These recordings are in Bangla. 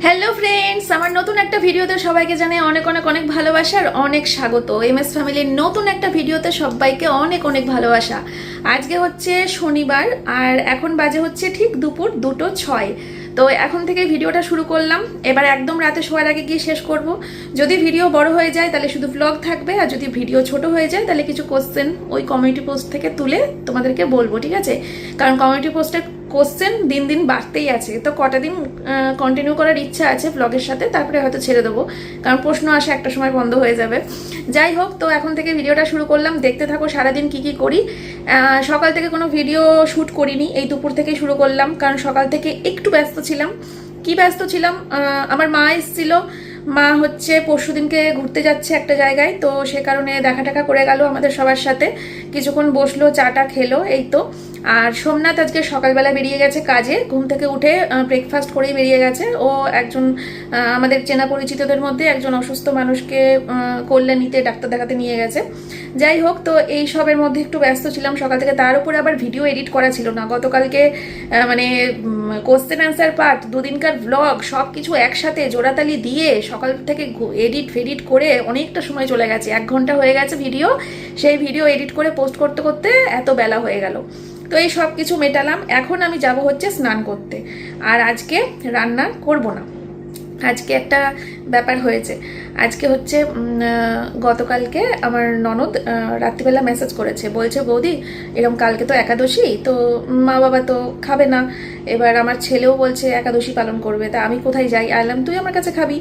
হ্যালো ফ্রেন্ডস, আমার নতুন একটা ভিডিওতে সবাইকে জানাই অনেক অনেক অনেক ভালোবাসা আর অনেক স্বাগত। এমএস ফ্যামিলির নতুন একটা ভিডিওতে সবাইকে অনেক অনেক ভালোবাসা। আজকে হচ্ছে শনিবার আর এখন বাজে হচ্ছে ঠিক দুপুর 2:06। তো এখন থেকে ভিডিওটা শুরু করলাম। এবার একদম রাতে শোয়ার আগে গিয়ে শেষ করব। যদি ভিডিও বড় হয়ে যায় তাহলে শুধু ব্লগ থাকবে, আর যদি ভিডিও ছোট হয়ে যায় তাহলে কিছু কোশ্চেন ওই কমিউনিটি পোস্ট থেকে তুলে তোমাদেরকে বলবো, ঠিক আছে? কারণ কমিউনিটি পোস্টে কোশ্চেন দিন দিন বাড়তেই আছে, তো কটা দিন কন্টিনিউ করার ইচ্ছা আছে ব্লগের সাথে, তারপরে হয়তো ছেড়ে দেবো, কারণ প্রশ্ন আসা একটা সময় বন্ধ হয়ে যাবে। যাই হোক, তো এখন থেকে ভিডিওটা শুরু করলাম। দেখতে থাকো সারাদিন কি কি করি। সকাল থেকে কোনো ভিডিও শ্যুট করিনি, এই দুপুর থেকেই শুরু করলাম, কারণ সকাল থেকে একটু ব্যস্ত ছিলাম। কি ব্যস্ত ছিলাম, আমার মা এসেছিল। মা হচ্ছে পরশুদিনকে ঘুরতে যাচ্ছে একটা জায়গায়, তো সে কারণে দেখা টাকা করে গেল আমাদের সবার সাথে, কিছুক্ষণ বসলো, চাটা খেলো, এই তো। আর সোমনাথ আজকে সকালবেলা বেরিয়ে গেছে কাজে, ঘুম থেকে উঠে ব্রেকফাস্ট করেই বেরিয়ে গেছে। ও একজন আমাদের চেনা পরিচিতদের মধ্যে একজন অসুস্থ মানুষকে কল্যাণীতে ডাক্তার দেখাতে নিয়ে গেছে। যাই হোক, তো এই সবের মধ্যে একটু ব্যস্ত ছিলাম সকাল থেকে। তার উপরে আবার ভিডিও এডিট করা ছিল না গতকালকে, মানে কোশ্চেন অ্যান্সার পার্ট, দুদিনকার ব্লগ, সব কিছু একসাথে জোড়াতালি দিয়ে সকাল থেকে এডিট করে অনেকটা সময় চলে গেছে। 1 ঘন্টা হয়ে গেছে ভিডিও। সেই ভিডিও এডিট করে পোস্ট করতে করতে এত বেলা হয়ে গেল। তো এই সব কিছু মেটালাম। এখন আমি যাব হচ্ছে স্নান করতে। আর আজকে রান্না করব না। আজকে একটা ব্যাপার হয়েছে। আজকে হচ্ছে গতকালকে আমার ননদ রাত্রিবেলা মেসেজ করেছে, বলছে বৌদি এরকম কালকে তো একাদশী, তো মা বাবা তো খাবে না, এবার আমার ছেলেও বলছে একাদশী পালন করবে, তা আমি কোথায় যাই? আইলাম তুই আমার কাছে খাবি।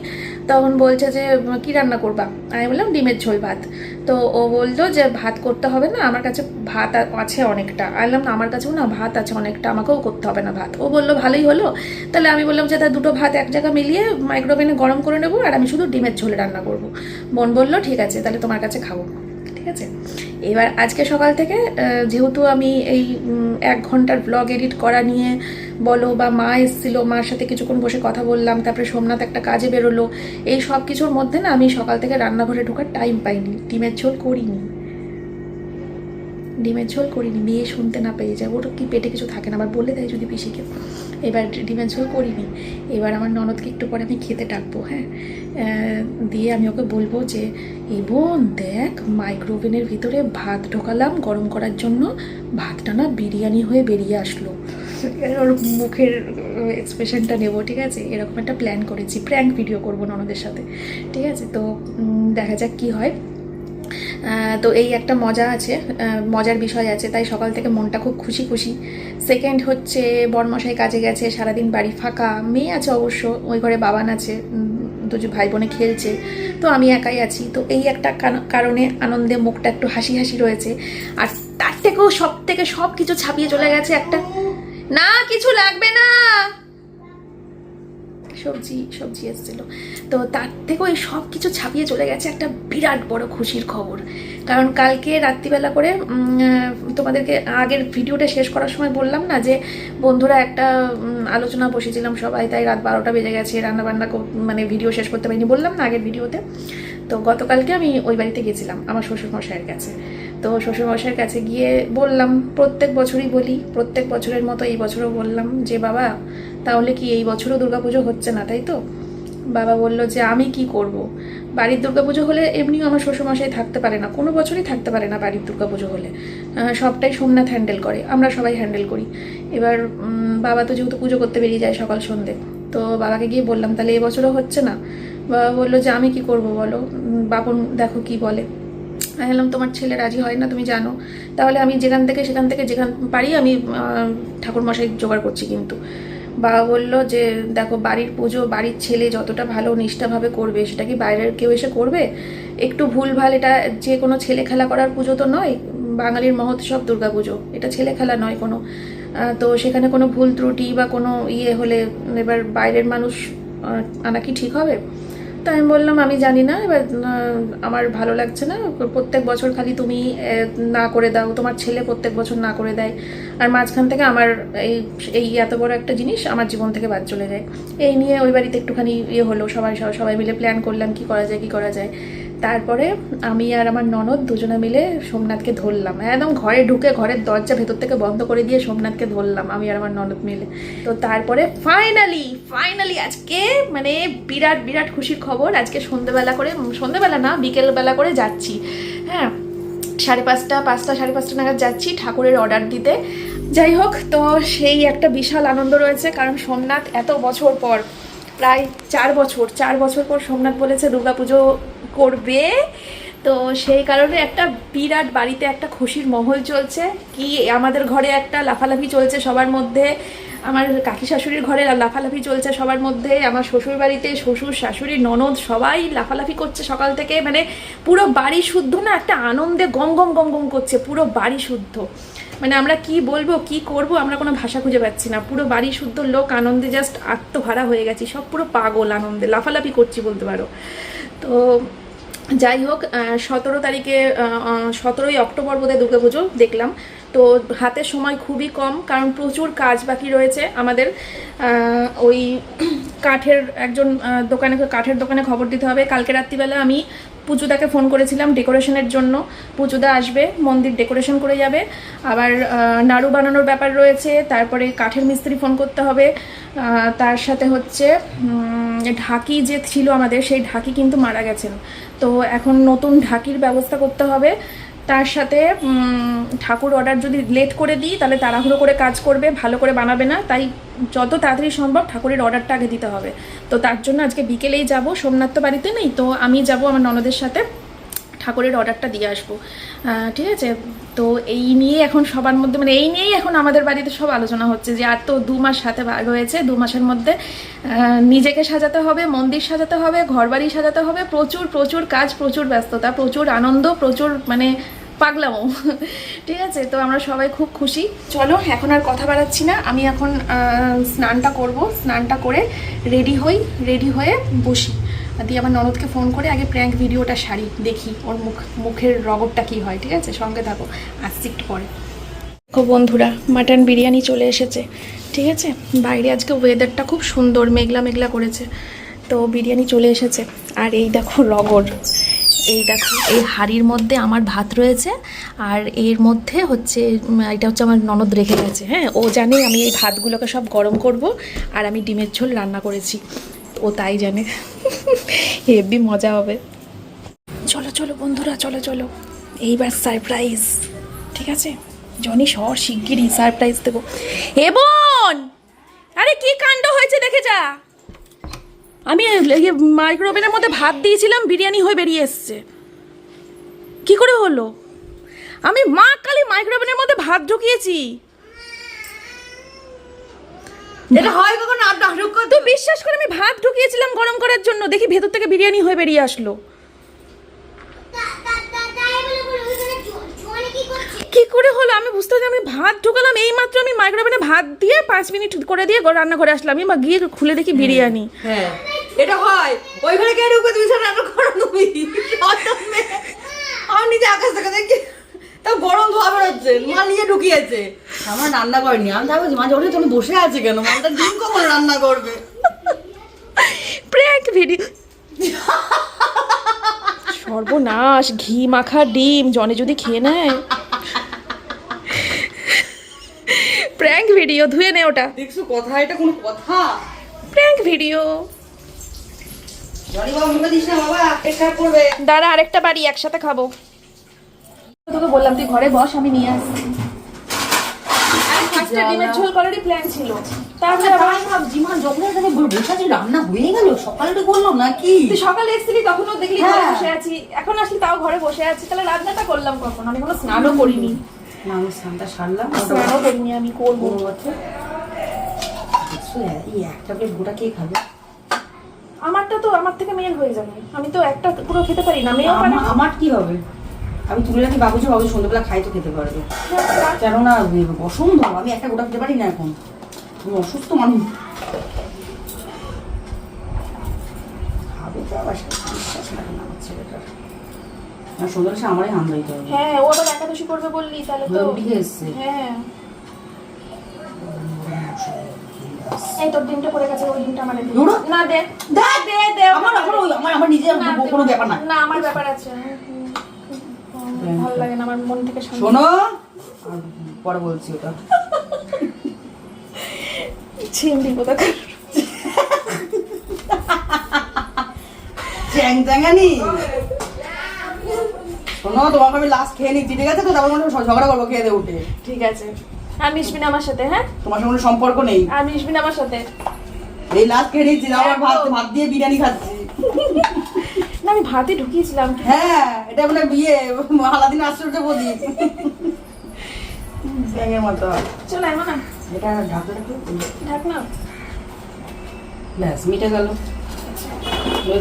তখন বলছে যে কি রান্না করবা? আমি বললাম ডিমের ঝোল ভাত। তো ও বললো যে ভাত করতে হবে না, আমার কাছে ভাত আছে অনেকটা। আইলাম না, আমার কাছেও না ভাত আছে অনেকটা, আমাকেও করতে হবে না ভাত। ও বললো ভালোই হলো। তাহলে আমি বললাম যে তা দুটো ভাত এক জায়গা মিলিয়ে মাইক্রোওভেনে গরম করে নেবো, আর আমি শুধু ডিমের ঝোল রান্না করব। বোন বললো ঠিক আছে, তাহলে তোমার কাছে খাবো। ঠিক আছে। এবার আজকে সকাল থেকে যেহেতু আমি এই 1 ঘন্টার ব্লগ এডিট করা নিয়ে বলো, বা মা এসেছিলো, মার সাথে কিছুক্ষণ বসে কথা বললাম, তারপরে সোমনাথ একটা কাজে বেরোলো, এই সব কিছুর মধ্যে না আমি সকাল থেকে রান্নাঘরে ঢোকার টাইম পাইনি। ডিমের ঝোল করিনি, মেয়ে শুনতে না পেয়ে যায়, ওটা কি পেটে কিছু থাকে না, আবার বলে দেয় যদি পিসিকে। এবার ডিমের ঝোল করিনি। এবার আমার ননদকে একটু পরে আমি খেতে ডাকবো, হ্যাঁ, দিয়ে আমি ওকে বলবো যে এই বোন দেখ, মাইক্রোওভেনের ভিতরে ভাত ঢোকালাম গরম করার জন্য, ভাতটা না বিরিয়ানি হয়ে বেরিয়ে আসলো। ওর মুখের এক্সপ্রেশনটা নেবো, ঠিক আছে? এরকম একটা প্ল্যান করেছি, প্র্যাঙ্ক ভিডিও করবো ননদের সাথে, ঠিক আছে? তো দেখা যাক কি হয়। তো এই একটা মজা আছে, মজার বিষয় আছে, তাই সকাল থেকে মনটা খুব খুশি খুশি। সেকেন্ড হচ্ছে বরমশাই কাজে গেছে, সারাদিন বাড়ি ফাঁকা, মেয়ে আছে অবশ্য, ওই ঘরে বাবান আছে, দুজন ভাই বোনে খেলছে, তো আমি একাই আছি। তো এই একটা কারণে আনন্দে মুখটা একটু হাসি হাসি রয়েছে। আর তার থেকেও সব কিছু ছাপিয়ে চলে গেছে একটা, না কিছু লাগবে না, সবজি এসেছিলো। তো তার থেকেও এই সব কিছু ছাপিয়ে চলে গেছে একটা বিরাট বড় খুশির খবর। কারণ কালকে রাত্রিবেলা করে তোমাদেরকে আগের ভিডিওটা শেষ করার সময় বললাম না যে বন্ধুরা একটা আলোচনা বসেছিলাম সবাই, তাই রাত 12টা বেজে গেছে, রান্নাবান্না মানে ভিডিও শেষ করতে পারিনি, বললাম না আগের ভিডিওতে। তো গতকালকে আমি ওই বাড়িতে গেছিলাম আমার শ্বশুরমশাইয়ের কাছে। তো শ্বশুরমশাইয়ের কাছে গিয়ে বললাম, প্রত্যেক বছরই বলি, প্রত্যেক বছরের মতো এই বছরও বললাম যে বাবা তাহলে কি এই বছরও দুর্গাপুজো হচ্ছে না, তাই তো? বাবা বলল যে আমি কি করব, বাড়ির দুর্গাপুজো হলে এমনিও আমার শ্বশুরমশাই থাকতে পারে না, কোনো বছরই থাকতে পারে না বাড়ির দুর্গাপুজো হলে, সবটাই সোমনাথ হ্যান্ডেল করে, আমরা সবাই হ্যান্ডেল করি। এবার বাবা তো যেহেতু পুজো করতে বেরিয়ে যায় সকাল সন্ধে, তো বাবাকে গিয়ে বললাম তাহলে এবছরও হচ্ছে না। বাবা বললো যে আমি কি করব বলো, বাপন দেখো কি বলে। আমি বললাম তোমার ছেলে রাজি হয় না তুমি জানো, তাহলে আমি সেখান থেকে যেখান পারি আমি ঠাকুরমশাই জোগাড় করছি। কিন্তু বাবা বললো যে দেখো বাড়ির পুজো বাড়ির ছেলে যতটা ভালো নিষ্ঠাভাবে করবে সেটা কি বাইরের কেউ এসে করবে? একটু ভুলভাল, এটা যে কোনো ছেলে খেলা করার পুজো তো নয়, বাঙালির মহোৎসব দুর্গা পুজো, এটা ছেলে খেলা নয় কোনো। তো সেখানে কোনো ভুল ত্রুটি বা কোনো ইয়ে হলে এবার বাইরের মানুষ আনা কি ঠিক হবে? তো আমি বললাম আমি জানি না, এবার আমার ভালো লাগছে না, প্রত্যেক বছর খালি তুমি না করে দাও, তোমার ছেলে প্রত্যেক বছর না করে দেয়, আর মাঝখান থেকে আমার এই এত বড় একটা জিনিস আমার জীবন থেকে বাদ চলে যায়। এই নিয়ে ওই বাড়িতে একটুখানি ইয়ে হলো, সবাই মিলে প্ল্যান করলাম কি করা যায়। তারপরে আমি আর আমার ননদ দুজনে মিলে সোমনাথকে ধরলাম, একদম ঘরে ঢুকে ঘরের দরজা ভেতর থেকে বন্ধ করে দিয়ে সোমনাথকে ধরলাম আমি আর আমার ননদ মিলে। তো তারপরে ফাইনালি আজকে মানে বিরাট বিরাট খুশির খবর, আজকে সন্ধ্যেবেলা না বিকেলবেলা করে যাচ্ছি, হ্যাঁ 5:30 নাগাদ যাচ্ছি ঠাকুরের অর্ডার দিতে। যাই হোক, তো সেই একটা বিশাল আনন্দ রয়েছে, কারণ সোমনাথ এত বছর পর, প্রায় 4 বছর পর সোমনাথ বলেছে দুর্গাপুজো করবে। তো সেই কারণে একটা বিরাট বাড়িতে একটা খুশির মহল চলছে, কি আমাদের ঘরে একটা লাফালাফি চলছে সবার মধ্যে, আমার কাকি শাশুড়ির ঘরে লাফালাফি চলছে সবার মধ্যে, আমার শ্বশুর বাড়িতে শ্বশুর শাশুড়ি ননদ সবাই লাফালাফি করছে সকাল থেকে, মানে পুরো বাড়ি শুদ্ধ না একটা আনন্দে গম গম করছে পুরো বাড়ি শুদ্ধ। মানে আমরা কি বলবো কি করব আমরা কোনো ভাষা খুঁজে পাচ্ছি না, পুরো বাড়ি শুদ্ধ লোক আনন্দে জাস্ট আত্মহারা হয়ে গেছি, সব পুরো পাগল আনন্দে লাফালাফি করছি বলতে পারো। তো যাই হোক, 17ই অক্টোবর বোধহয় দুর্গাপুজো দেখলাম। তো হাতে সময় খুবই কম, কারণ প্রচুর কাজ বাকি রয়েছে আমাদের। ওই কাঠের কাঠের দোকানে খবর দিতে হবে। কালকে রাত্রিবেলা আমি পুজোদাকে ফোন করেছিলাম ডেকোরেশনের জন্য, পুজোদা আসবে, মন্দির ডেকোরেশন করে যাবে। আবার নাড়ু বানানোর ব্যাপার রয়েছে, তারপরে কাঠের মিস্ত্রি ফোন করতে হবে, তার সাথে হচ্ছে ঢাকি যে ছিল আমাদের সেই ঢাকি কিন্তু মারা গেছেন, তো এখন নতুন ঢাকির ব্যবস্থা করতে হবে। তার সাথে ঠাকুর অর্ডার যদি লেট করে দিই তাহলে তাড়াহুড়ো করে কাজ করবে, ভালো করে বানাবে না, তাই যত তাড়াতাড়ি সম্ভব ঠাকুরের অর্ডারটা আগে দিতে হবে। তো তার জন্য আজকে বিকেলেই যাব, সোমনাথ তো বাড়িতে নেই, তো আমি যাব আমার ননদের সাথে ঠাকুরের অর্ডারটা দিয়ে আসবো, ঠিক আছে। তো এই নিয়ে এখন সবার মধ্যে মানে এই নিয়েই এখন আমাদের বাড়িতে সব আলোচনা হচ্ছে যে আর তো 2 মাস হাতে রয়েছে, 2 মাসের মধ্যে নিজেকে সাজাতে হবে, মন্দির সাজাতে হবে, ঘরবাড়ি সাজাতে হবে, প্রচুর কাজ, প্রচুর ব্যস্ততা, প্রচুর আনন্দ, প্রচুর মানে পাগলামো, ঠিক আছে। তো আমরা সবাই খুব খুশি। চলো এখন আর কথা বাড়াচ্ছি না, আমি এখন স্নানটা করব, স্নানটা করে রেডি হয়ে বসি, দিয়ে আমার ননদকে ফোন করে আগে প্র্যাঙ্ক ভিডিওটা সারি, দেখি ওর মুখের রগবটা কি হয়, ঠিক আছে। সঙ্গে থাকো, আসছি একটু পরে। দেখো বন্ধুরা, মাটন বিরিয়ানি চলে এসেছে, ঠিক আছে। বাইরে আজকে ওয়েদারটা খুব সুন্দর, মেঘলা করেছে, তো বিরিয়ানি চলে এসেছে। আর এই দেখো এই দেখো এই হাঁড়ির মধ্যে আমার ভাত রয়েছে, আর এর মধ্যে হচ্ছে এটা হচ্ছে আমার ননদ রেখে গেছে, হ্যাঁ ও জানে আমি এই ভাতগুলোকে সব গরম করব, আর আমি ডিমের ঝোল রান্না করেছি, ও তাই জানে। হেভি মজা হবে। চলো বন্ধুরা, চলো এইবার সারপ্রাইজ, ঠিক আছে। জনি শিগগিরই সারপ্রাইজ দেবো। হে বোন, আরে কি কাণ্ড হয়েছে দেখে যা, আমি মাইক্রোওভেনের মধ্যে ভাত দিয়েছিলাম, বিরিয়ানি হয়ে বেরিয়ে এসছে, কি করে হলো? আমি মা কালী মাইক্রোওভেনের মধ্যে ভাত ঢুকিয়েছি, এটা হয় কখন? তুই বিশ্বাস করে আমি ভাত ঢুকিয়েছিলাম গরম করার জন্য, দেখি ভেতর থেকে বিরিয়ানি হয়ে বেরিয়ে আসলো। কি করে হলো আমি বুঝতে পারছি, আমি ভাত ঢুকালাম এই মাত্র, আমি মাইক্রোওভেনে ভাত দিয়ে 5 মিনিট করে দিয়ে রান্নাঘরে আসলাম, আমি গিয়ে খুলে দেখি বিরিয়ানি। হ্যাঁ এটা হয়, ওই ঘরে কে ঢুকে তুমি সব রান্না করো তুমি? আমি নিজে আকাশ থেকে দেখি তা গরম ধোয়া বেরোচ্ছে, মা নিয়ে ঢুকিয়েছে, আমার রান্না করেনি। আমি ভাবছি মা যখন তুমি বসে আছে কেন, মালটা ডিম কখন রান্না করবে? প্র্যাঙ্ক ভিডিও, সর্বনাশ, ঘি মাখা ডিম জনে যদি খেয়ে নেয়। প্র্যাঙ্ক ভিডিও, ধুয়ে নে ওটা। দেখছো কথা, এটা কোনো কথা? Prank video. জনি বাবা মুখে দিস না বাবা, পেট খারাপ করবে। দাঁড়া, আরেকটা বাড়ি একসাথে খাবো। তোকে বললাম তুই ঘরে বস, আমি নিয়ে আসছি। ফার্স্টে ডিমের ঝোল করারই প্ল্যান ছিল, তারপরে আমি ভাবছি মা যখন এখানে বসে আছি রান্না হয়ে গেল, সকালে করলো নাকি? তুই সকালে এসেছিলি তখনও দেখলি ঘরে বসে আছি, এখন আসলি তাও ঘরে বসে আছি, তাহলে রান্নাটা করলাম কখন? আমি কোনো স্নানও করিনি। না আমি স্নানটা সারলাম, স্নানও করিনি, আমি করবো। এই একটা প্লেট গোটা কে খাবে? আমারটা তো আমার থেকে মেয়ের হয়ে যাবে, আমি তো একটা পুরো খেতে পারি না, মেয়েও পারে না। আমার কি হবে? আমি তুলে রাখি বাবুজি সন্ধ্যাবেলা খাই তো খেতে পারবে, কেননা অসম্ভব আমি একটা গোটা খেতে পারি না, এখন আমি অসুস্থ মানুষ। খাবে তো আবার বিশ্বাস লাগে না আমার ছেলেটার, আর সন্ধ্যাবেলা সে আমারই হামলা দিতে হবে। হ্যাঁ ও আবার একাদশী করবে বললি, তাহলে তো উঠে এসছে। হ্যাঁ এই তোর ডিমটা পড়ে গেছে, ওই ডিমটা আমারে দে। দুটো? না দে দে দে দে আমার নিজে কোনো ব্যাপার না। না আমার ব্যাপার আছে, ভালো লাগে না, আমার মন থেকে শান্তি। শোনো, আর পরে বলছি ওটা। ছিন্দি কোথায় চ্যাং চ্যাঙ্গানি। শোনো, তোমাকে আমি লাস্ট খেয়ে নিচ্ছি, ঠিক আছে? তো তারপর মনে ঝগড়া করবো খেয়ে দিয়ে উঠে। ঠিক আছে, আর মিশবি না আমার সাথে, হ্যাঁ? তোমার সঙ্গে কোনো সম্পর্ক নেই। আর মিশবি না আমার সাথে। এই লাস্ট খেয়ে নিচ্ছি, না আবার ভাত দিয়ে বিরিয়ানি খাচ্ছি। না আমি ভাতই ঢুকিয়েছিলাম। হ্যাঁ, এটা মানে বিয়ে আলাদিন আশ্চর্য প্রদীপ। ব্যাঙের মতো। চল এমন না, এটা ঢাকনা ঢাক না। ব্যাস মিটে গেল।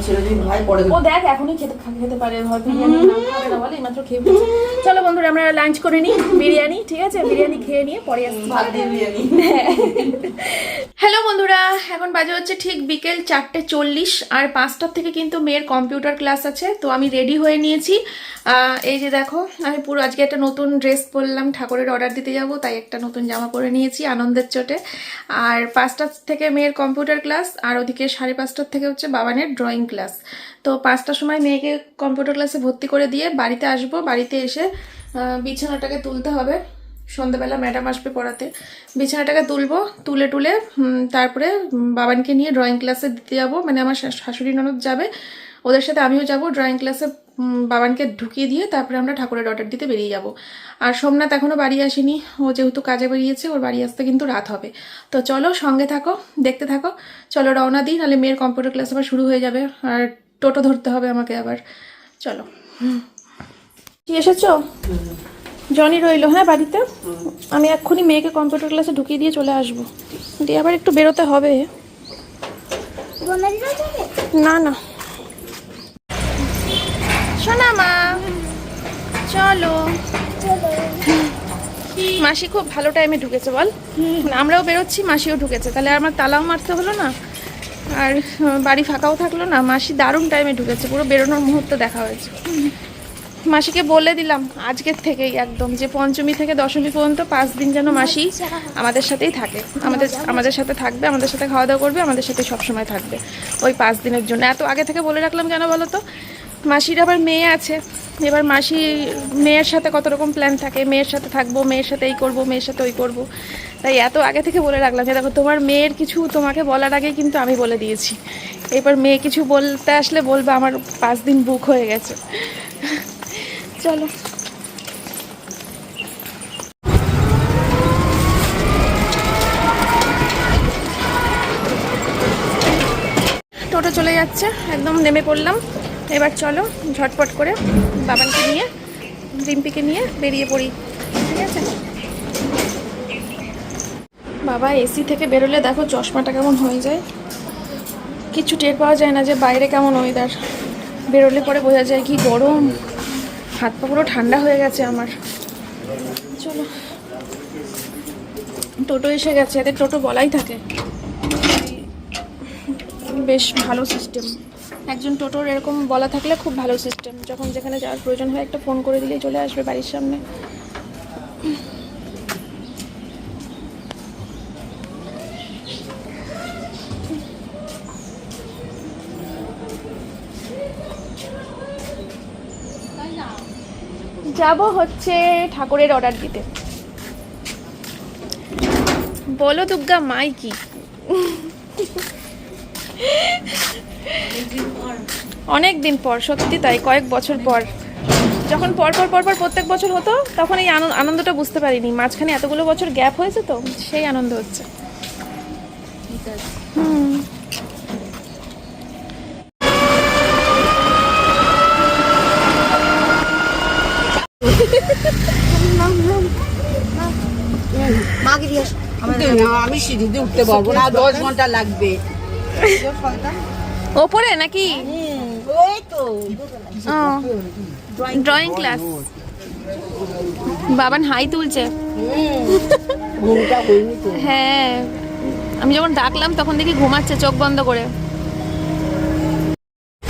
ছেলে যদি ভাই পরে ও দেখ এখনই খেতে পারে, হয় বিরিয়ানি না খাবে না বলে, এইমাত্র খেয়ে ফেলেছে। চলো বন্ধুরা আমরা লাঞ্চ করে নিই, বিরিয়ানি, ঠিক আছে? বিরিয়ানি খেয়ে নিয়ে পরে আসছি। ভাত দিয়ে বিরিয়ানি। হ্যালো বন্ধুরা, এখন বাজে হচ্ছে ঠিক বিকেল 4:40, আর 5টার থেকে কিন্তু মেয়ের কম্পিউটার ক্লাস আছে। তো আমি রেডি হয়ে নিয়েছি। এই যে দেখো, আমি পুরো আজকে একটা নতুন ড্রেস পরলাম, ঠাকুরের অর্ডার দিতে যাব, তাই একটা নতুন জামা পরে নিয়েছি আনন্দের চোটে। আর 5টার থেকে মেয়ের কম্পিউটার ক্লাস, আর ওদিকে 5:30টার থেকে হচ্ছে বাবানের ড্রয়িং ক্লাস। তো 5টার সময় মেয়েকে কম্পিউটার ক্লাসে ভর্তি করে দিয়ে বাড়িতে আসবো। বাড়িতে এসে বিছানাটাকে তুলতে হবে, সন্ধ্যাবেলা ম্যাডাম আসবে পড়াতে। বিছানাটাকে তুলে তারপরে বাবানকে নিয়ে ড্রয়িং ক্লাসে দিতে যাবো, মানে আমার শাশুড়ি ননদ যাবে, ওদের সাথে আমিও যাব ড্রয়িং ক্লাসে। বাবানকে ঢুকিয়ে দিয়ে তারপরে আমরা ঠাকুরের অর্ডার দিতে বেরিয়ে যাব। আর সোমনাথ এখনও বাড়ি আসেনি, ও যেহেতু কাজে বেরিয়েছে, ওর বাড়ি আসতে কিন্তু রাত হবে। তো চলো সঙ্গে থাকো, দেখতে থাকো। চলো রওনা দিই, নাহলে মেয়ের কম্পিউটার ক্লাস আবার শুরু হয়ে যাবে, আর টোটো ধরতে হবে আমাকে আবার। চলো। কি এসেছো? জনি রইলো, হ্যাঁ বাড়িতে। আমি এক্ষুনি মেয়েকে কম্পিউটার ক্লাসে ঢুকিয়ে দিয়ে চলে আসবো, দিয়ে আবার একটু বেরোতে হবে। না না শোনা মা, চলো। মাসি খুব ভালো টাইমে ঢুকেছে বল, আমরাও বেরোচ্ছি, মাসিও ঢুকেছে, তাহলে আমার তালাও মারতে হলো না, আর বাড়ি ফাঁকাও থাকলো না। মাসি দারুণ টাইমে ঢুকেছে, পুরো বেরোনোর মুহূর্ত দেখা হয়েছে। মাসিকে বলে দিলাম আজকের থেকেই একদম, যে পঞ্চমী থেকে দশমী পর্যন্ত 5 দিন যেন মাসি আমাদের সাথেই থাকে, আমাদের সাথে থাকবে, আমাদের সাথে খাওয়া দাওয়া করবে, আমাদের সাথে সবসময় থাকবে ওই 5 দিনের জন্য। এত আগে থেকে বলে রাখলাম কেন বলো তো? মাসির আবার মেয়ে আছে, এবার মাসি মেয়ের সাথে কত রকম প্ল্যান থাকে, মেয়ের সাথে থাকবো, মেয়ের সাথে এই করবো, মেয়ের সাথে ওই করবো, তাই এত আগে থেকে বলে রাখলাম যে দেখো তোমার মেয়ের কিছু তোমাকে বলার আগেই কিন্তু আমি বলে দিয়েছি। এবার মেয়ে কিছু বলতে আসলে বলবে আমার 5 দিন বুক হয়ে গেছে। চলো। টোটো চলে যাচ্ছে, একদম নেমে পড়লাম। এবার চলো ঝটপট করে বাবানকে নিয়ে, রিম্পিকে নিয়ে বেরিয়ে পড়ি, ঠিক আছে? বাবা এসি থেকে বেরোলে দেখো চশমাটা কেমন হয়ে যায়, কিছু টের পাওয়া যায় না যে বাইরে কেমন ওয়েদার। বেরোলে পরে বোঝা যায় কি গরম, হাত পা পুরো ঠান্ডা হয়ে গেছে আমার। চলো, টোটো এসে গেছে, এদের টোটো বলাই থাকে, বেশ ভালো সিস্টেম। একজন টোটোর এরকম বলা থাকলে খুব ভালো সিস্টেম, যখন যেখানে যাওয়ার প্রয়োজন হয় একটা ফোন করে দিলেই চলে আসবে বাড়ির সামনে। যাব হচ্ছে ঠাকুরের অর্ডার দিতে। বলো দুর্গা মাই কি? অনেক দিন পর, সত্যি তাই, কয়েক বছর পর। যখন পর প্রত্যেক বছর হতো তখন এই আনন্দটা বুঝতে পারিনি, মাঝখানে এতগুলো বছর গ্যাপ হয়েছে তো সেই আনন্দ হচ্ছে। আমি সিঁড়িতে উঠতে পারবো না, 10 ঘন্টা লাগবে। ওপরে নাকি? Drawing class. বাবান হাই তুলছে। হ্যাঁ, আমি যখন ডাকলাম তখন দেখি ঘুমাচ্ছে চোখ বন্ধ করে।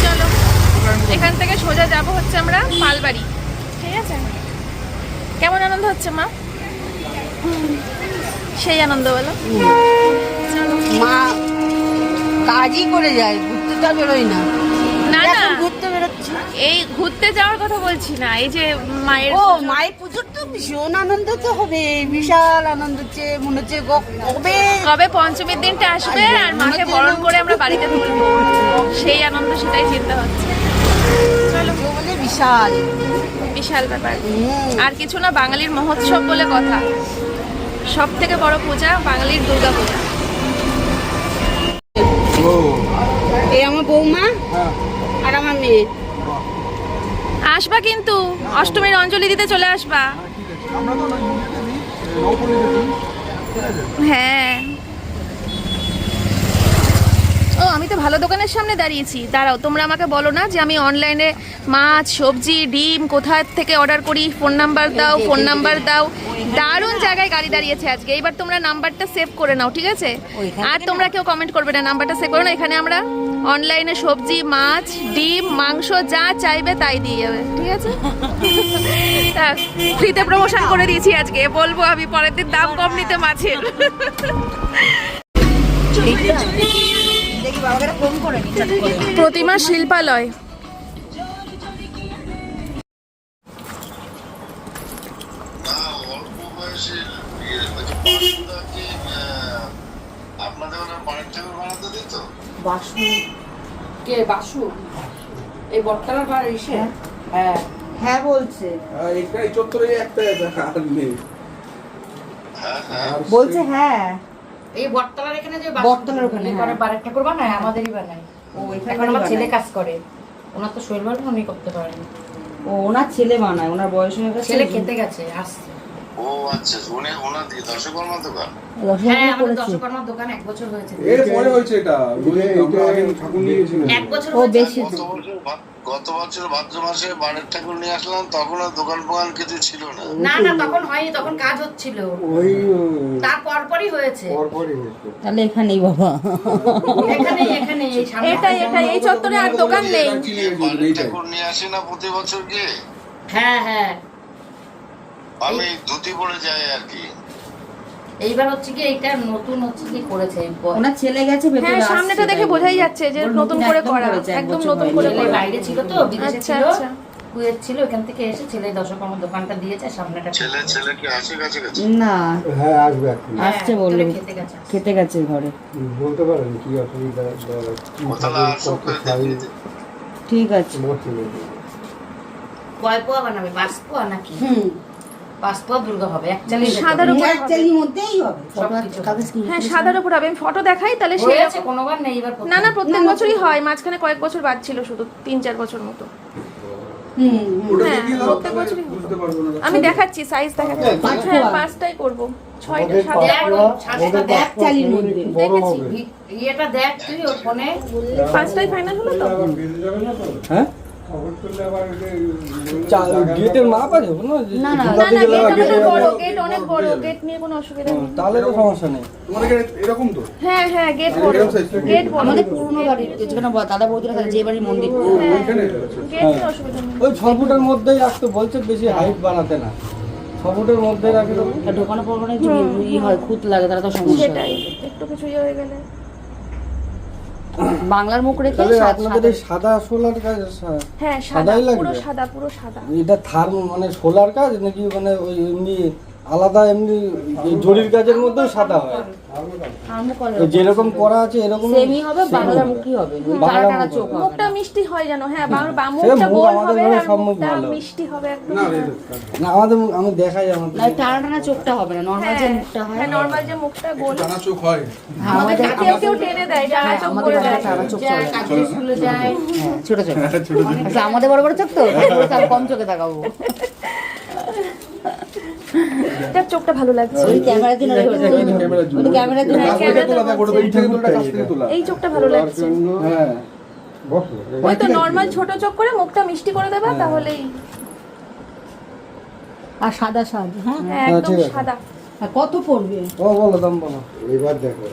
চলো, এখান থেকে সোজা যাব হচ্ছে আমরা পালবাড়ি, ঠিক আছে? কেমন আনন্দ হচ্ছে মা? সেই আনন্দ বলো। মা কাজই করে যায়, ঘুরতে তো বেরোই না। না না, এখন ঘুরতে বেরোচ্ছি। এই ঘুরতে যাওয়ার কথা বলছি না, এই যে মায়ের ও মায়ের পুজোর তো ভীষণ আনন্দ তো হবে, বিশাল আনন্দ হচ্ছে। মনে হচ্ছে কবে কবে পঞ্চমীর দিনটা আসবে আর মাকে বরণ করে আমরা বাড়িতে তুলবো, সেই আনন্দ, সেটাই চিন্তা হচ্ছে। চলো, বলে বিশাল বিশাল ব্যাপার। আর কিছু না, বাঙালির মহোৎসব বলে কথা। সব থেকে বড় পূজা বাঙালির দুর্গা পূজা। এই আমার বৌমা আর আমার মেয়ে। আসবা কিন্তু, অষ্টমীর অঞ্জলি দিতে চলে আসবা। হ্যাঁ। ও, আমি তো ভালো দোকানের সামনে দাঁড়িয়েছি। দাঁড়াও, তোমরা আমাকে বলো না যে আমি অনলাইনে মাছ, সবজি, ডিম কোথা থেকে অর্ডার করি, ফোন নাম্বার দাও, ফোন নাম্বার দাও। দারুণ জায়গায় গাড়ি দাঁড়িয়েছে আজকে। এইবার তোমরা নাম্বারটা সেভ করে নাও, ঠিক আছে? আর তোমরা কেউ কমেন্ট করবে না, নাম্বারটা সেভ করো না। এখানে আমরা অনলাইনে সবজি, মাছ, ডিম, মাংস যা চাইবে তাই দিয়ে যাবে, ঠিক আছে? ফ্রিতে প্রমোশন করে দিয়েছি আজকে, বলবো আমি পরের দিন দাম কম নিতে মাছের। দেখি বাবাকে ফোন করে প্রতিমা শিল্পালয়। বাসু কে বাসু? এই বটতলার ভাড়া এসে? হ্যাঁ হ্যাঁ বলছে, এই চত্বরে একটা আর নেই। বলছে হ্যাঁ এই বটতলার এখানে যে বটতলার ওখানে, করে হ্যাঁ। বারের ঠাকুর বানায়, আমাদেরই বানায়। ও এখানে এখন আমার ছেলে বানায়। কাজ করে, ওনার তো শরীর ভালো না, উনি করতে পারেন। ও ওনার ছেলে বানায়, ওনার বয়স হয়ে গেছে। ছেলে খেতে গেছে, আসছে। ও আচ্ছা, শুনে ওনার দিয়ে দর্শকর্মা দোকান। হ্যাঁ, আমাদের দশকর্মার দোকান 1 বছর হয়েছে। এর পরে হয়েছে এটা, আমরা আগে ঠাকুর নিয়ে গেছিলাম। 1 বছর ও হয়েছে। বেশি গত বছর ভাদ্র মাসে বাড়ির ঠাকুর নিয়ে আসলাম, তখন আর দোকান ফোকান কিছু ছিল না। না না, তখন হয়নি, তখন কাজ হচ্ছিল। ওই তার পরপরই হয়েছে। পরপরই হয়েছে। তাহলে এখানেই বাবা। এখানে এই সামনে। এটাই এই চত্বরে আর দোকান নেই। বাড়ির ঠাকুর নিয়ে আসি না প্রতি বছর গিয়ে, হ্যাঁ হ্যাঁ, আমি ধুতি পরে যাই আর কি। এইবার হচ্ছে কি এইটা নতুন হচ্ছে কি করেছে। ওনার ছেলে গেছে ভেতরে। হ্যাঁ, সামনেটা দেখে বোঝাই যাচ্ছে যে নতুন করে করা, একদম নতুন করে ছেলে করা। বাইরে ছিল তো, বিদেশে আচ্ছা ছিল, আচ্ছা। কুয়েত ছিল, এখান থেকে এসে ছেলে দশকর্মার দোকানটা দিয়েছে, সামনেটা ছেলে কি আসে কাছে কাছে? না হ্যাঁ আসবে এখন। আসছে বললো, খেতে গেছে। খেতে গেছে ঘরে। বলতে পারেন কি অসুবিধা কোথাও আসুক ঠিক আছে। কয় পোয়া বানাবে? 5 পোয়া নাকি? 5 পোয়া দুর্গা হবে, একচালি সাদার উপর হবে। একচালির মধ্যেই হবে। সবকিছু হবে। হ্যাঁ, সাদার উপর হবে। আমি ফটো দেখাই তাহলে সে। হয়েছে কোনোবার নেই, এবার না না, প্রত্যেক বছরই হয়, মাঝখানে কয়েক বছর বাদ ছিল, শুধু 3-4 বছর মতো। হ্যাঁ, প্রত্যেক বছরই হয়। বুঝতে পারবো না। আমি দেখাচ্ছি, সাইজ দেখাচ্ছি। হ্যাঁ, 5টাই করব, 6টা 7টা। একচালির মধ্যে দেখেছি, ইয়েটা দেখ তুই ওর ফোনে। 5টাই ফাইনাল হলো তো। হ্যাঁ গেটের মাপ আছে না না না না, গেট আমাদের বড়, গেট অনেক বড়, গেট নিয়ে কোনো অসুবিধা নেই। তাহলে তো সমস্যা নেই। তোমাদের এরকম তো হ্যাঁ হ্যাঁ, গেট বড়, গেট বড়। আমাদের পুরনো বাড়ির যেখানে দাদা বৌদিরা থাকে, যে বাড়ির মন্দির, ওইখানে গেট নিয়ে অসুবিধা নেই। ওই 6 ফুটের মধ্যেই রাখতে বলছে, বেশি হাইট বানাতে না, 6 ফুটের মধ্যে রাখে দেবো। আর ঢোকানো পড়ানো একটু ই হয়, খুঁত লাগে, তারা তো সমস্যা সেটাই, হয়। একটু কিছু ইয়ে হয়ে গেলে। বাংলার মুখ রেখে তাহলে সাত- আপনাদের এই সাদা সোলার কাজ, হ্যাঁ, সাদা, সাদাই লাগবে? পুরো সাদা, পুরো সাদা। এটা থার্ম মানে সোলার কাজ নাকি মানে ওই এমনি আলাদা এমনি জরির কাজের মধ্যেও সাদা হয়? আরম্ভ করে ওই যেরকম করা আছে এরকম সেমই হবে, বাংলা মুখই হবে, বাংলা টানা টানা মুখ চোখ হবে মুখটা না। মিষ্টি হয় যেন, হ্যাঁ, সে মুখটা মুখ গোল আমাদের হবে ঘরে আর সব মুখ মুখটা ভালো। মিষ্টি হবে একদম। না, আমাদের আমি দেখাই আমাদের না, টানা টানা চোখটা হবে না, নর্মাল যে মুখটা হয়। হ্যাঁ, নরমাল যে মুখটা গোল। জানা চোখ হয়। আমাদের কেউ কেউ টেনে দেয়, টানা হ্যাঁ, চোখ আমাদের করে বাড়িতে দেয়। টানা চোখ চলে। কাজে স্কুলে যায়। হ্যাঁ, ছোট চোখ। আচ্ছা, আমাদের বড় বড় চোখ তো, তাহলে কম চোখে তাকাবো। তার চোখটা ভালো লাগছে। ওই ক্যামেরার জন্য ক্যামেরার জন্য। ওই ক্যামেরার জন্য কাছ থেকে তোলা দেখ, ওটা তো এই থেকে তোলা, কাছ থেকে তোলা। এই চোখটা ভালো লাগছে। হ্যাঁ ওই তো নরমাল ছোট চোখ করে মুখটা মিষ্টি করে দেবা, তাহলেই। আর সাদা সাজ, হ্যাঁ। হ্যাঁ, একদম ঠিক আছে। সাদা। আর কত পড়বে? ও বলো দাম বলো। এবার দেখো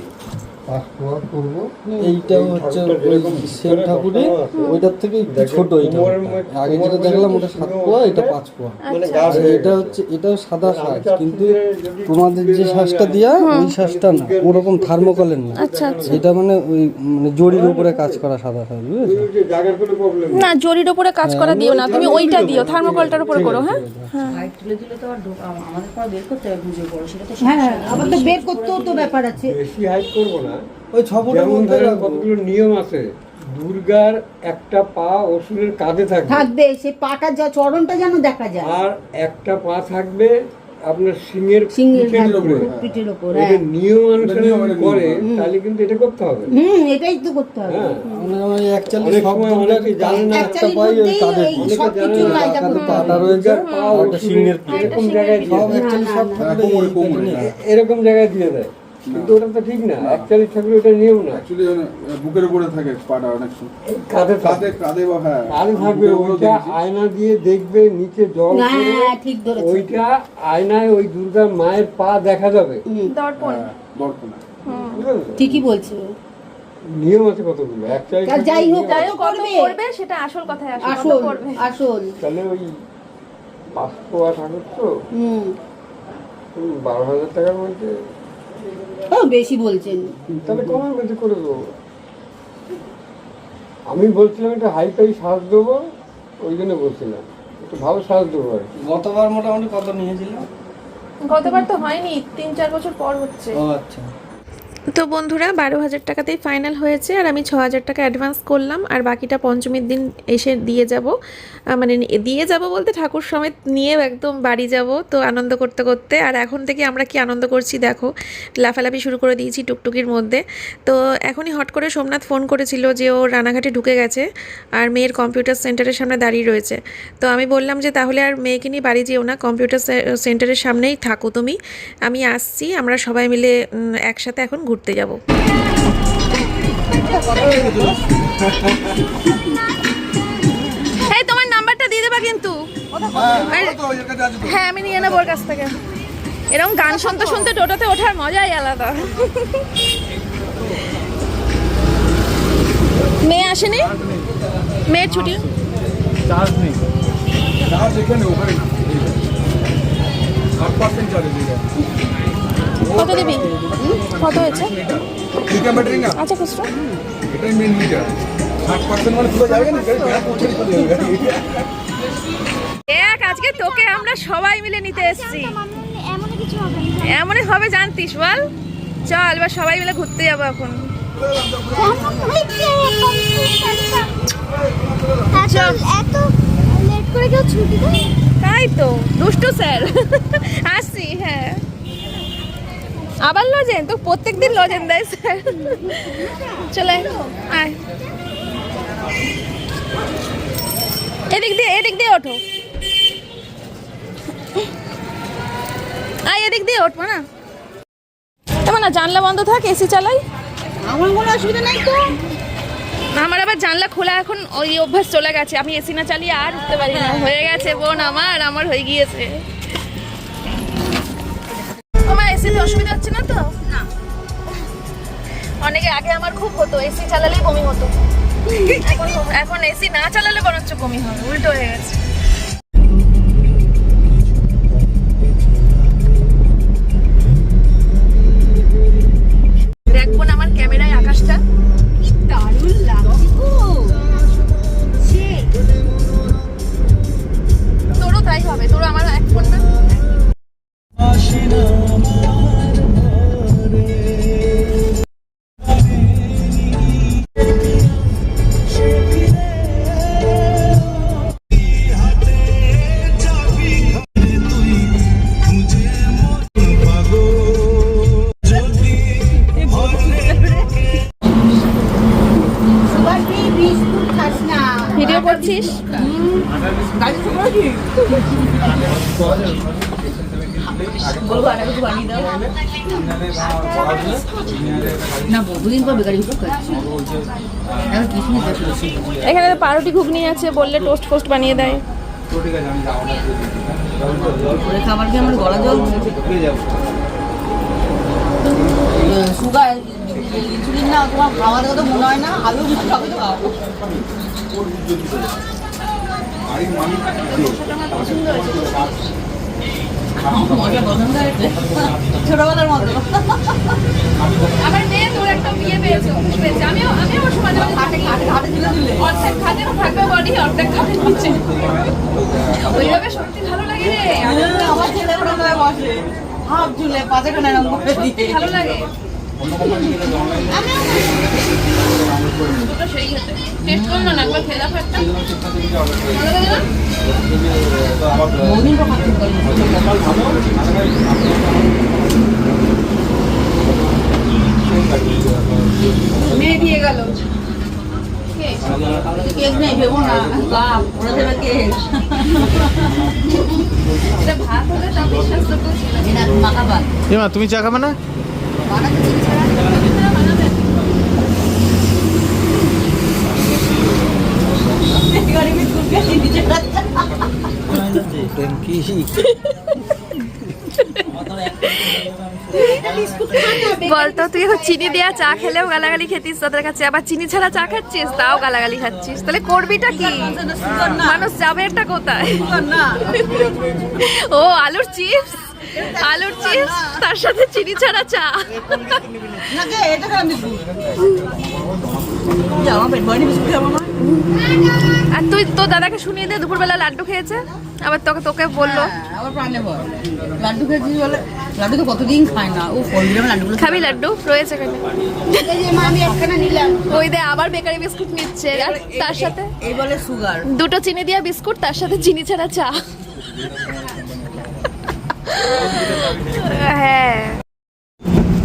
পাঁচ পোয়া করবো। এইটা হচ্ছে ওই সেম ঠাকুরই, ওইটার থেকে একটু ছোট। এটা আগে যেটা দেখলাম ওটা 7 পোয়া, এটা 5 পোয়া। আর এটা হচ্ছে, এটাও সাদা সাজ, কিন্তু তোমাদের যে সাজটা দিয়া ওই সাজটা না, ওরকম থার্মোকলের না। আচ্ছা আচ্ছা। এটা মানে ওই মানে জরির উপরে কাজ করা সাদা সাজ, বুঝেছো? না জরির উপরে কাজ করা দিও না, তুমি ওইটা দিও, থার্মোকলটার উপরে করো। হ্যাঁ হাইট তুলে দিলে তো আর আমাদের পরে বের করতে হবে বুঝে পড়ো, সেটা তো হ্যাঁ আবার তো বের করতেও তো ব্যাপার আছে। বেশি হাইট করবো না, ওই 6 ফুটের যেমন মধ্যে ধরেন রাখবো। কতগুলো নিয়ম আছে। দুর্গার একটা পা অসুরের কাঁধে থাকবে, থাকবে সেই পাটা যা চরণটা যেন দেখা যায়, আর একটা পা থাকবে আপনার সিংহের সিংহের পিঠের উপরে। পিঠের উপর। এটা হ্যাঁ নিয়ম অনুসারে করে, তাহলে কিন্তু এটা করতে হবে। এটাই তো করতে হবে। হ্যাঁ, মানে ওই actually অনেক সব সময় দুর্গার অনেকে জানে না, একটা পাই ওই কাঁধে এই দিয়ে। সব কিছু কায়দা কাঁধে করতে পাটা হবে। রয়েছে পা আর একটা সিংহের পিঠ। এরকম জায়গায় দিয়ে সব দেয়। actually সব ঠাকুরে এরকম জায়গায় দিয়ে দেয়, কিন্তু ওটা তো ঠিক না। অ্যাকচুয়ালি ঠাকুর ওটা নিয়ম না, অ্যাকচুয়ালি বুকের উপরে থাকে পাটা অনেক সময়, কাঁধে কাঁধে কাঁধে বা হ্যাঁ কাঁধে থাকবে। বুকের উপরেও ওইটা দেখেছি। আয়না দিয়ে দেখবে, নিচে জল পড়বে, হ্যাঁ ঠিক ধরেছো। ওইটা আয়নায় ওই দুর্গার মায়ের পা দেখা যাবে। দর্পণ। হ্যাঁ, দর্পণে। বুঝলেন তো? ঠিকই বলছো। নিয়ম আছে কতগুলো। অ্যাকচুয়ালি যাই হোক যাই কত হোক, কত করবে করবে সেটা আসল কথায় আসল, কত আসল করবে। আসল। তাহলে ওই 5 পোয়া ঠাকুর তো 12,000 টাকার মধ্যে, ও বেশি বলছেন। তাহলে কমের মধ্যে করে দেবো। আমি বলছিলাম একটা হাই ফাই সাজ দেবো, ওই জন্য বলছিলাম একটু ভালো সাজ দেবো আর কি। গতবার মোটামুটি কত নিয়েছিল? গতবার তো হয়নি, 3-4 বছর পর হচ্ছে। ও আচ্ছা। তো বন্ধুরা 12,000 টাকাতেই ফাইনাল হয়েছে, আর আমি 6,000 টাকা অ্যাডভান্স করলাম, আর বাকিটা পঞ্চমীর দিন এসে দিয়ে যাব। মানে দিয়ে যাব বলতে ঠাকুর সমেত নিয়ে একদম বাড়ি যাব। তো আনন্দ করতে করতে, আর এখন থেকে আমরা কি আনন্দ করছি দেখো, লাফালাফি শুরু করে দিয়েছি টুকটুকির মধ্যে। তো এখনই হট করে সোমনাথ ফোন করেছিল যে ও রানাঘাটে ঢুকে গেছে আর মেয়ের কম্পিউটার সেন্টারের সামনে দাঁড়িয়ে রয়েছে। তো আমি বললাম যে তাহলে আর মেয়েকে নিয়ে বাড়ি যেও না, কম্পিউটার সেন্টারের সামনেই থাকো তুমি, আমি আসছি, আমরা সবাই মিলে একসাথে এখন ঘুরতে যাব। এই তোমার নাম্বারটা দিয়ে দেবা কিন্তু। হ্যাঁ আমি নিয়ে নেবো ওর কাছ থেকে। এরকম গান শুনতে শুনতে টোটোতে ওঠার মজাই আলাদা। মেয়ে আসেনি, মেয়ের ছুটি। চার্জ নেই, চার্জ এখানে ওখানে না, 8% চার্জ দিয়ে কত দিবি? কত হয়েছে? লিটার ব্যাটারি না, আচ্ছা খুচরো। এটাই মেন লিটার। 8% মানে পুরো যাবে না, গাড়ি পৌঁছে চলে যাবে। দেখ আজকে তোকে আমরা সবাই মিলে নিতে এসেছি। এমনই হবে জানতিস বল। চল এবার সবাই মিলে ঘুরতে যাবো এখন। চল। এত লেট করে কেউ ছুটি দেয়? তাই তো দুষ্টু স্যার। আসছি। হ্যাঁ আবার লজেন তো, প্রত্যেকদিন লজেন দেয় স্যার। চলে আয়, এদিক দিয়ে ওঠো। আয় এদিক দিয়ে উঠবো না, এমন না জানলা বন্ধ থাক, এসি চালাই। আমার কোনো অসুবিধা নাই তো। আমার আবার জানলা খোলা এখন ওই অভ্যাস চলে গেছে, আমি এসি না চালিয়ে আর উঠতে পারি না। হয়ে গেছে বোন, আমার হয়ে গিয়েছে। তোমার এসিতে অসুবিধা হচ্ছে না তো? না। অনেকে আগে আমার খুব হতো, এসি চালালেই বমি হতো। এখন এসি না চালালে বরঞ্চ বমি হবে, উল্টো হয়ে গেছে। দেখবো না আমার ক্যামেরায় আকাশটা, দারুণ লাগছে গো। তোরও তাই হবে, তোরও আমার এক ফোন না। সুগার ফ্রি বিস্কুট খাস না। ভিডিও করছিস? বলবো আর কিছু বানিয়ে দাও না, বহুদিন পর বেকারি উপর খাচ্ছি। এখন কিছু এখানে পাউরুটি ঘুগনি আছে, বললে টোস্ট ফোস্ট বানিয়ে দেয়। খাবার কি আমার গলা জল সুগার খিচুড়ি না তোমার খাওয়া দাওয়া তো মনে হয় না, আলু মিষ্টি সবই তো খাওয়া। মজা পছন্দ হয়েছে ছোটবেলার মতো। আমার মেয়ে তোর একটা বিয়ে পেয়েছে, আমিও অবশ্য মাঝে মাঝে হাটে তুলে তুলে অর্ধেক খাটে থাকবে বডি, অর্ধেক খাটে নিচে। ওইভাবে সত্যি ভালো লাগে রে, আমার ছেলে ওরকম বসে হাফ ঝুলে পাঁচে খানা এরকম করে দিয়ে। ভালো লাগে দুটো সেই খেতে। টেস্ট করো না একবার, খেলা ফাটটা ভালো লাগে না? বহুদিন পর খাচ্ছি মেয়ে দিয়ে গেল কেক নেই ভেবো না, বাপ ওরা দেবে কেক। এটা ভাত হলে তা বিশ্বাস করতে ছিল এটা মাখা ভাত এমা তুমি চা খাবে না? বানাতে চিনি ছাড়া বানাবে। গাড়ি বিস্কুট খেয়ে চিনি ছাড়া। বলতো তুই এখন চিনি দেওয়া চা খেলেও গালাগালি খেতিস তাদের কাছে, আবার চিনি ছাড়া চা খাচ্ছিস তাও গালাগালি খাচ্ছিস, তাহলে করবিটা কি? মানুষ যাবে একটা কোথায়? না ও আলুর চিপস, তার সাথে চিনি ছাড়া চা। না কে এটা খারাপ বিস্কুট আমার পেট ভরেনি বিস্কুট খাবো না। আর তুই তো দাদাকে শুনিয়ে দে দুপুরবেলা লাড্ডু খেয়েছে, আবার তোকে বললো আবার প্রাণে ভয় লাড্ডু খেয়েছি বলে। লাড্ডু তো কতদিন খায় না, ও ফল দিলাম লাড্ডুগুলো খাবি লাড্ডু রয়েছে এখানে। এই যে মা আমি একখানা নিলাম। ওই দে আবার বেকারি বিস্কুট নিচ্ছে, আর তার সাথে এই বলে সুগার। দুটো চিনি দিয়া বিস্কুট, তার সাথে চিনি ছাড়া চা। হ্যাঁ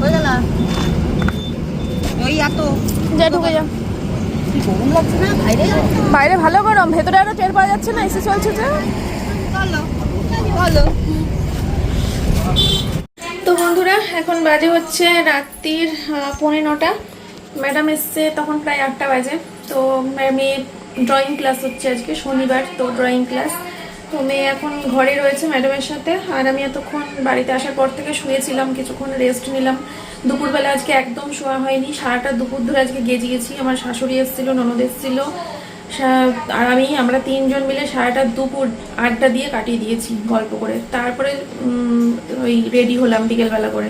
হয়ে গেল ওই এত যা ঢুকে যা। গরম লাগছে না বাইরে? বাইরে ভালো গরম, ভেতরে আরো টের পাওয়া যাচ্ছে না, এসে চলছে যে। বলো তো বন্ধুরা এখন বাজে হচ্ছে রাত্রির 9:45। ম্যাডাম এসছে তখন প্রায় 8টা বাজে। তো মেয়ে ড্রয়িং ক্লাস হচ্ছে আজকে শনিবার, তো ড্রয়িং ক্লাস। তো মেয়ে এখন ঘরে রয়েছে ম্যাডামের সাথে, আর আমি এতক্ষণ বাড়িতে আসার পর থেকে শুয়েছিলাম, কিছুক্ষণ রেস্ট নিলাম। দুপুরবেলা আজকে একদম শোয়া হয়নি, সারাটা দুপুর ধরে আজকে গেছি। আমার শাশুড়ি এসেছিলো, ননদ এসেছিলো, আর আমরা 3 জন মিলে সারাটা দুপুর আড্ডা দিয়ে কাটিয়ে দিয়েছি গল্প করে। তারপরে ওই রেডি হলাম বিকেলবেলা করে,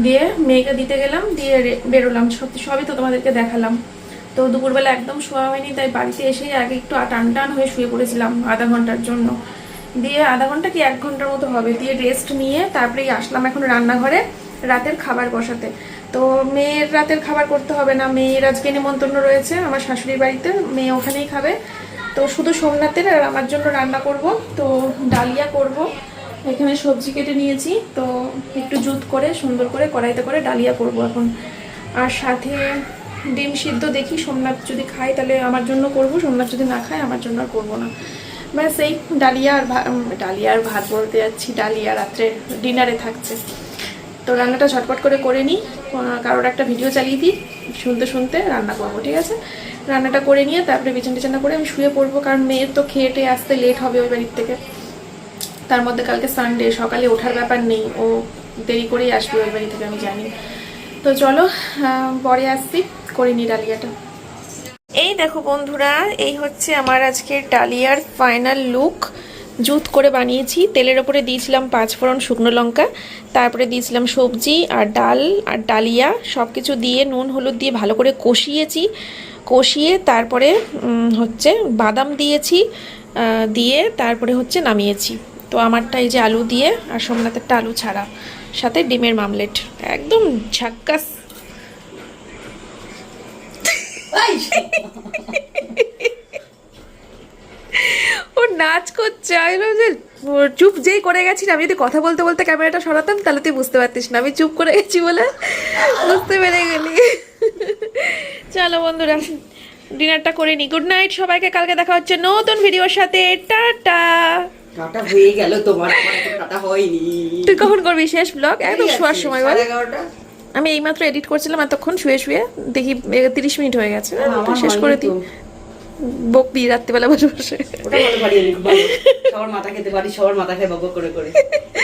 দিয়ে মেয়েকে দিতে গেলাম, দিয়ে বেরোলাম। সবই তো তোমাদেরকে দেখালাম। তো দুপুরবেলা একদম শোয়া হয়নি, তাই বাড়িতে এসে আগে একটু টান হয়ে শুয়ে পড়েছিলাম আধা ঘন্টার জন্য। দিয়ে আধা ঘন্টা কি 1 ঘন্টার মতো হবে, দিয়ে রেস্ট নিয়ে তারপরেই আসলাম এখন রান্নাঘরে রাতের খাবার বসাতে। তো মেয়ের রাতের খাবার করতে হবে না, মেয়ের আজকে নিমন্ত্রণ রয়েছে আমার শাশুড়ির বাড়িতে, মেয়ে ওখানেই খাবে। তো শুধু সোমনাথের আর আমার জন্য রান্না করব। তো ডালিয়া করব, এখানে সবজি কেটে নিয়েছি, তো একটু জুত করে সুন্দর করে কড়াইতে করে ডালিয়া করব এখন। আর সাথে ডিম সিদ্ধ, দেখি সোমনাথ যদি খায় তাহলে আমার জন্য করব, সোমনাথ যদি না খায় আমার জন্য আর করবো না। ব্যাস এই ডালিয়া আর ভাত বলতে যাচ্ছি, ডালিয়া রাত্রে ডিনারে থাকছে। তো রান্নাটা ঝটপট করে নিই, কারোর একটা ভিডিও চালিয়ে দিই, শুনতে রান্না করবো, ঠিক আছে? রান্নাটা করে নিয়ে তারপরে বিছানা করে আমি শুয়ে পড়বো, কারণ মেয়ের তো খেয়ে টেয়ে আসতে লেট হবে ওই বাড়ির থেকে। তার মধ্যে কালকে সানডে, সকালে ওঠার ব্যাপার নেই, ও দেরি করেই আসবে ওই বাড়ি থেকে আমি জানি। তো চলো পরে আসছি, করে নিই ডালিয়াটা। এই দেখো বন্ধুরা, এই হচ্ছে আমার আজকের ডালিয়ার ফাইনাল লুক। জুত করে বানিয়েছি, তেলের ওপরে দিয়েছিলাম 5 ফোড়ন শুকনো লঙ্কা, তারপরে দিয়েছিলাম সবজি আর ডাল আর ডালিয়া সব কিছু দিয়ে নুন হলুদ দিয়ে ভালো করে কষিয়ে তারপরে হচ্ছে বাদাম দিয়েছি, দিয়ে তারপরে হচ্ছে নামিয়েছি। তো আমারটা এই যে আলু দিয়ে, আর সোমনাথেরটা আলু ছাড়া, সাথে ডিমের মামলেট, একদম ঝাক্কাস। ও নাচ করছে, আমি ভাবছি যে চুপ যেই করে গেছি, আমি যদি কথা বলতে বলতে ক্যামেরাটা সরাতাম তাহলে তুই বুঝতে পারতিস না, আমি চুপ করে গেছি বলে বুঝতে পেরে গেলি। চলো বন্ধুরা ডিনারটা করে নি, গুড নাইট সবাইকে, কালকে দেখা হচ্ছে নতুন ভিডিওর সাথে, টাটা। কাটা হয়ে গেল তোমার, আমার এখন কাটা হয়নি। তুই কখন করবি শেষ ব্লগ? একদম শোয়ার সময় বল। 11:30 আমি এইমাত্র এডিট করছিলাম, এতক্ষণ শুয়ে দেখি 30 মিনিট হয়ে গেছে, শেষ করে দিই। বকবি রাত্রিবেলা বসে ওটা বলতে পারি আমি, খুব ভালো। সবার মাথা খেতে পারি, সবার মাথা খেয়ে বক করে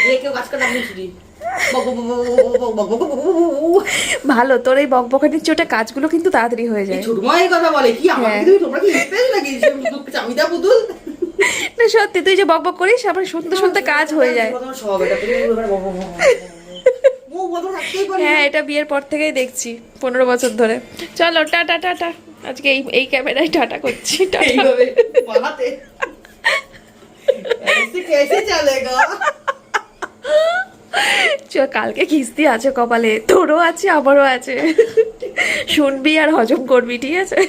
যে কেউ কাজ করে আপনি ছুটি ভালো, তোর এই বকবকানির চোটে কাজগুলো কিন্তু তাড়াতাড়ি হয়ে যায়। ছোট মায়ের কথা বলে কি আমাকে হ্যাঁ। তুমি তোমরা কি স্পেস নাকি চামিদা পুতুল? না সত্যি, তুই যে বকবক করিস আবার শুনতে শুনতে কাজ হয়ে যায়। সব এটা তুমি মুখ বন্ধ রাখতেই পারি না। হ্যাঁ, এটা বিয়ের পর থেকেই দেখছি 15 বছর ধরে। চলো টাটা টাটা, আজকে এই ক্যামেরায় টাটা করছি, টাটা। এইভাবে বানাতে ऐसे कैसे चलेगा? কালকে কিস্তি আছে কপালে, তোরও আছে আমারও আছে, শুনবি আর হজম করবি, ঠিক আছে?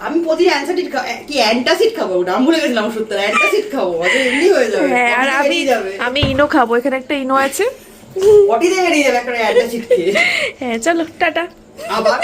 আমি প্রতিদিন অ্যান্সারটিট কি অ্যান্টাসিড খাবো, ওটা আমি ভুলে গেছিলাম সত্যি, অ্যান্টাসিড খাবো, আচ্ছা এমনি হয়ে যাবে। হ্যাঁ, আর আমি ইনো খাবো, এখানে একটা ইনো আছে। পটি দিয়ে বেরিয়ে যাবে একটা অ্যান্টাসিড খেয়ে। হ্যাঁ চলো টাটা। আবার